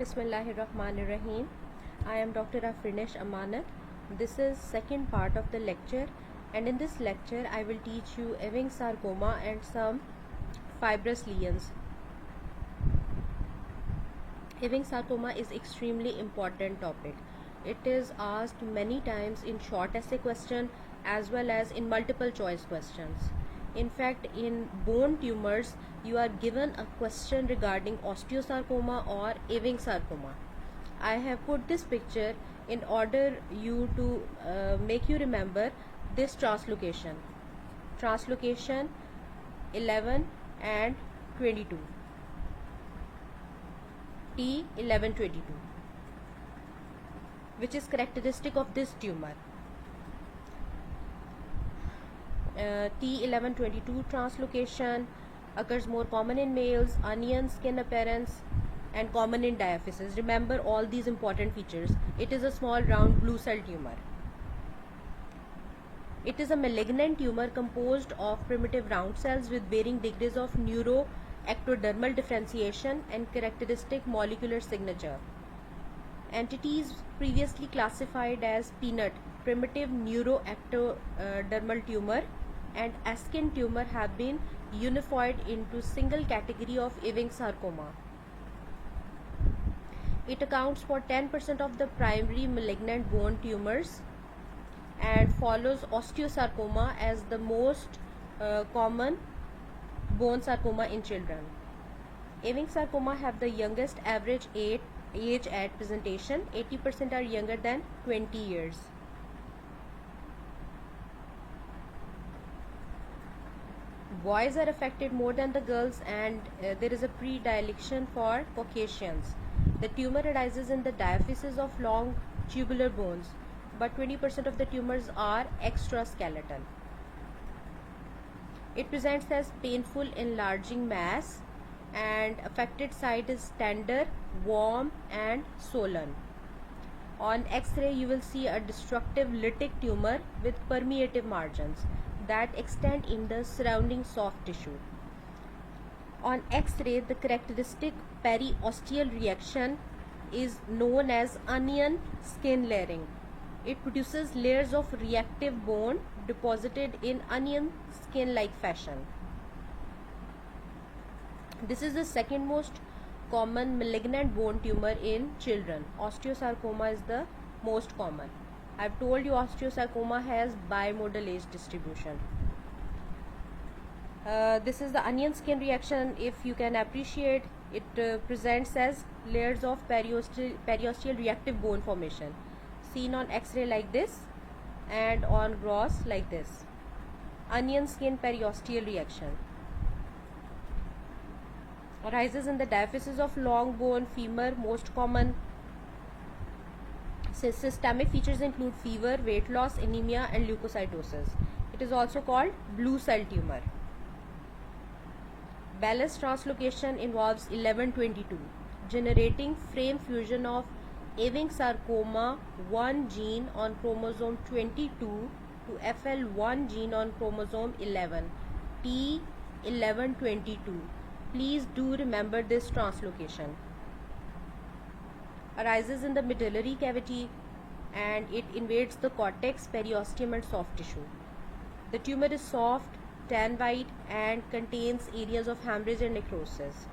Bismillahirrahmanirrahim. I am Dr. Afrinesh Amanat. This is second part of the lecture, and in this lecture I will teach you Ewing sarcoma and some fibrous lesions. Ewing sarcoma is extremely important topic. It is asked many times in short essay question as well as in multiple choice questions. In fact, in bone tumors, you are given a question regarding osteosarcoma or Ewing sarcoma. I have put this picture in order you to make you remember this translocation. Translocation 11 and 22. T1122, which is characteristic of this tumor. T1122 translocation occurs more common in males, onion skin appearance, and common in diaphysis. Remember all these important features. It is a small round blue cell tumor. It is a malignant tumor composed of primitive round cells with varying degrees of neuroectodermal differentiation and characteristic molecular signature. Entities previously classified as peanut, primitive neuroectodermal tumor, and Askin tumor have been unified into single category of Ewing sarcoma. It accounts for 10% of the primary malignant bone tumors and follows osteosarcoma as the most common bone sarcoma in children. Ewing sarcoma have the youngest average age at presentation. 80% are younger than 20 years. Boys are affected more than the girls, and there is a predilection for Caucasians. The tumor arises in the diaphysis of long tubular bones, but 20% of the tumors are extraskeletal. It presents as painful enlarging mass, and affected site is tender, warm, and swollen. On X-ray you will see a destructive lytic tumor with permeative margins that extend in the surrounding soft tissue. On X-ray, the characteristic periosteal reaction is known as onion skin layering. It produces layers of reactive bone deposited in onion skin-like fashion. This is the second most common malignant bone tumor in children. Osteosarcoma is the most common. I've told you osteosarcoma has bimodal age distribution. This is the onion skin reaction. If you can appreciate, it presents as layers of periosteal reactive bone formation, seen on X-ray like this and on gross like this. Onion skin periosteal reaction arises in the diaphysis of long bone femur. Most common systemic features include fever, weight loss, anemia, and leukocytosis. It is also called blue cell tumor. Bellus translocation involves 1122, generating frame fusion of Ewing sarcoma 1 gene on chromosome 22 to FL1 gene on chromosome 11, T1122. Please do remember this translocation. Arises in the medullary cavity and it invades the cortex, periosteum, and soft tissue. The tumor is soft, tan white, and contains areas of hemorrhage and necrosis.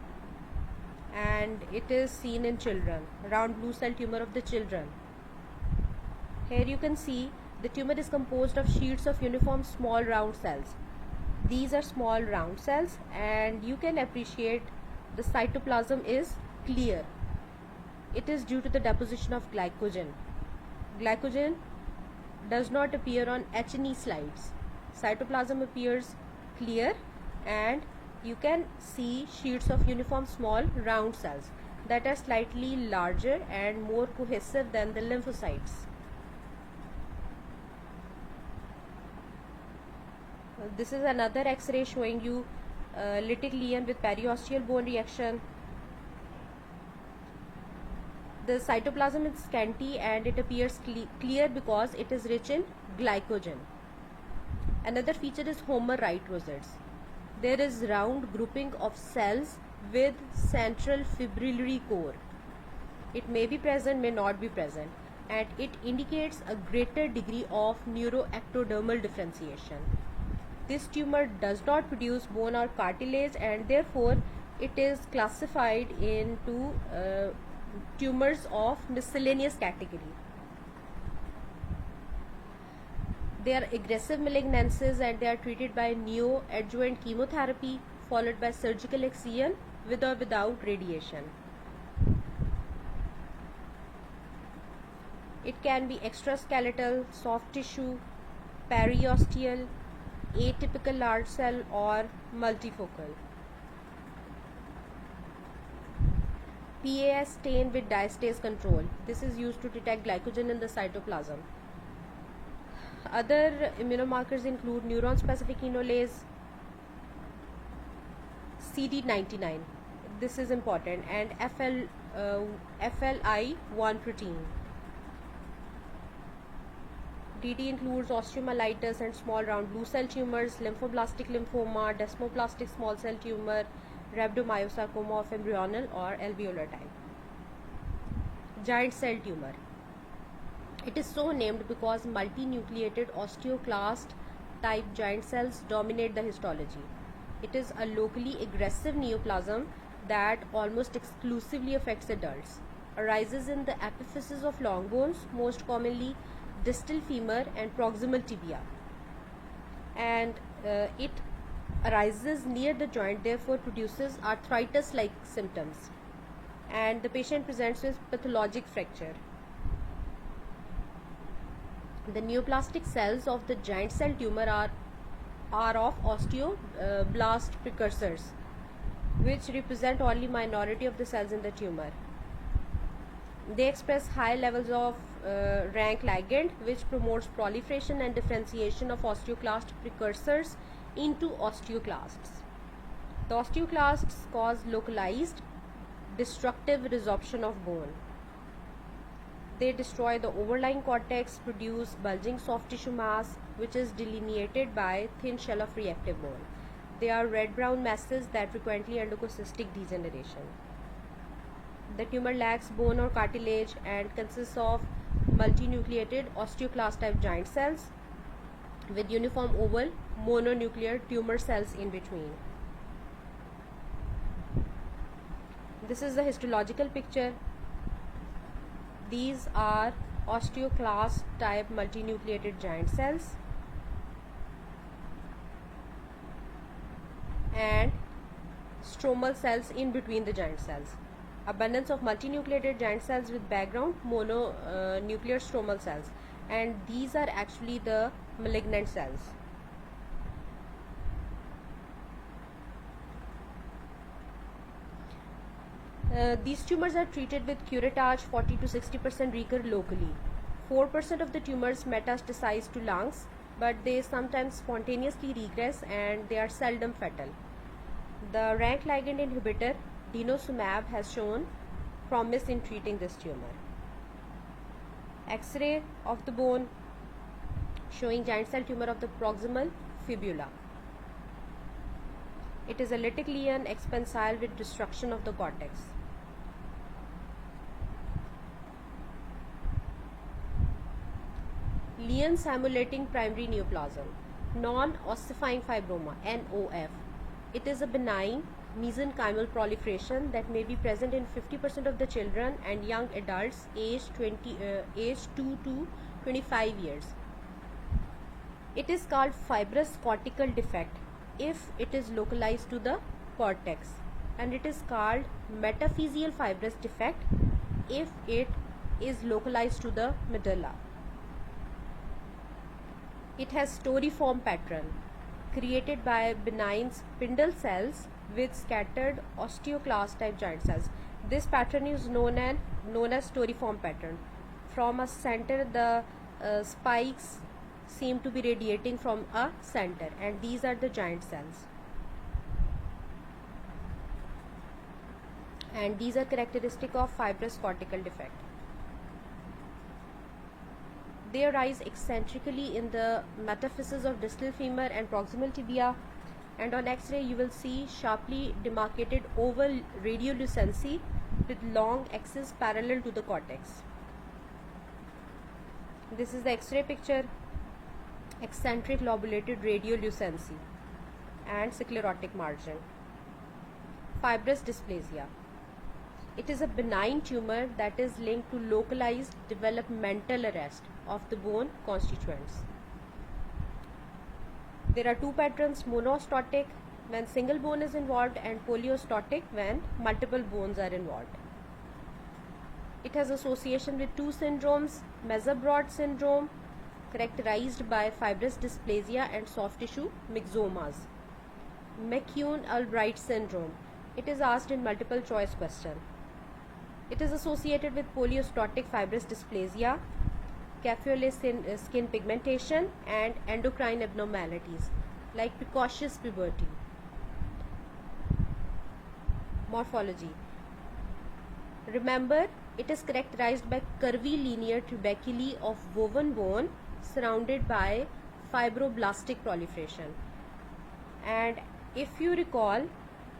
And it is seen in children, round blue cell tumor of the children. Here you can see the tumor is composed of sheets of uniform small round cells. These are small round cells, and you can appreciate the cytoplasm is clear. It is due to the deposition of glycogen. Glycogen does not appear on H&E slides. Cytoplasm appears clear, and you can see sheets of uniform small round cells that are slightly larger and more cohesive than the lymphocytes. This is another X-ray showing you lytic lesion with periosteal bone reaction. The cytoplasm is scanty and it appears clear because it is rich in glycogen. Another feature is Homer-Wright rosets. There is round grouping of cells with central fibrillary core. It may be present, may not be present, and it indicates a greater degree of neuroectodermal differentiation. This tumor does not produce bone or cartilage, and therefore it is classified into tumors of miscellaneous category. They are aggressive malignancies and they are treated by neoadjuvant chemotherapy followed by surgical excision with or without radiation. It can be extraskeletal, soft tissue, periosteal, atypical large cell or multifocal. PAS stain with diastase control. This is used to detect glycogen in the cytoplasm. Other immunomarkers include neuron-specific enolase, CD99. This is important, and FLI1 protein. DD includes osteomyelitis and small round blue cell tumors, lymphoblastic lymphoma, desmoplastic small cell tumor, rhabdomyosarcoma of embryonal or alveolar type. Giant cell tumor. It is so named because multinucleated osteoclast type giant cells dominate the histology. It is a locally aggressive neoplasm that almost exclusively affects adults. Arises in the epiphysis of long bones, most commonly distal femur and proximal tibia, and it arises near the joint, therefore produces arthritis-like symptoms, and the patient presents with pathologic fracture. The neoplastic cells of the giant cell tumor are of osteoblast precursors, which represent only minority of the cells in the tumor. They express high levels of rank ligand, which promotes proliferation and differentiation of osteoclast precursors into osteoclasts. The osteoclasts cause localized destructive resorption of bone. They destroy the overlying cortex, produce bulging soft tissue mass, which is delineated by thin shell of reactive bone. They are red-brown masses that frequently undergo cystic degeneration. The tumor lacks bone or cartilage and consists of multinucleated osteoclast type giant cells with uniform oval mononuclear tumor cells in between. This is the histological picture. These are osteoclast type multinucleated giant cells and stromal cells in between the giant cells. Abundance of multinucleated giant cells with background mononuclear stromal cells, and these are actually the malignant cells. These tumors are treated with curettage. 40 to 60% recur locally. 4% of the tumors metastasize to lungs, but they sometimes spontaneously regress and they are seldom fatal. The rank ligand inhibitor denosumab has shown promise in treating this tumor. X-ray of the bone showing giant cell tumor of the proximal fibula. It is a lytic lesion expansile with destruction of the cortex. Lesion simulating primary neoplasm, non-ossifying fibroma, NOF. It is a benign mesenchymal proliferation that may be present in 50% of the children and young adults aged 2 to 25 years. It is called fibrous cortical defect if it is localized to the cortex, and it is called metaphyseal fibrous defect if it is localized to the medulla. It has storiform pattern created by benign spindle cells with scattered osteoclast type giant cells. This pattern is known as storiform pattern. From a center, the spikes seem to be radiating from a center, and these are the giant cells. And these are characteristic of fibrous cortical defect. They arise eccentrically in the metaphysis of distal femur and proximal tibia, and on X-ray you will see sharply demarcated oval radiolucency with long axis parallel to the cortex. This is the X-ray picture. Eccentric lobulated radiolucency and sclerotic margin. Fibrous dysplasia. It is a benign tumor that is linked to localized developmental arrest of the bone constituents. There are two patterns: monostotic when single bone is involved and polyostotic when multiple bones are involved. It has association with two syndromes: Mesobrod syndrome, characterized by fibrous dysplasia and soft tissue myxomas; McCune-Albright syndrome. It is asked in multiple choice question. It is associated with polyostotic fibrous dysplasia, caphylous skin pigmentation, and endocrine abnormalities like precocious puberty. Morphology. Remember, it is characterized by curvilinear tuberculi of woven bone surrounded by fibroblastic proliferation. And if you recall,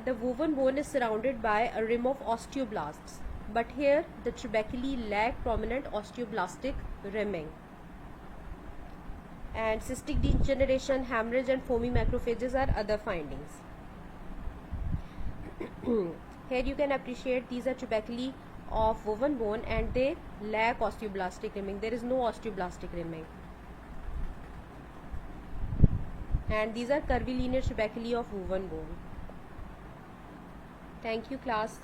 the woven bone is surrounded by a rim of osteoblasts, but here the tuberculi lack prominent osteoblastic rimming. And cystic degeneration, hemorrhage, and foamy macrophages are other findings. Here you can appreciate these are tuberculi of woven bone and they lack osteoblastic rimming. There is no osteoblastic rimming. And these are curvilinear tuberculi of woven bone. Thank you, class.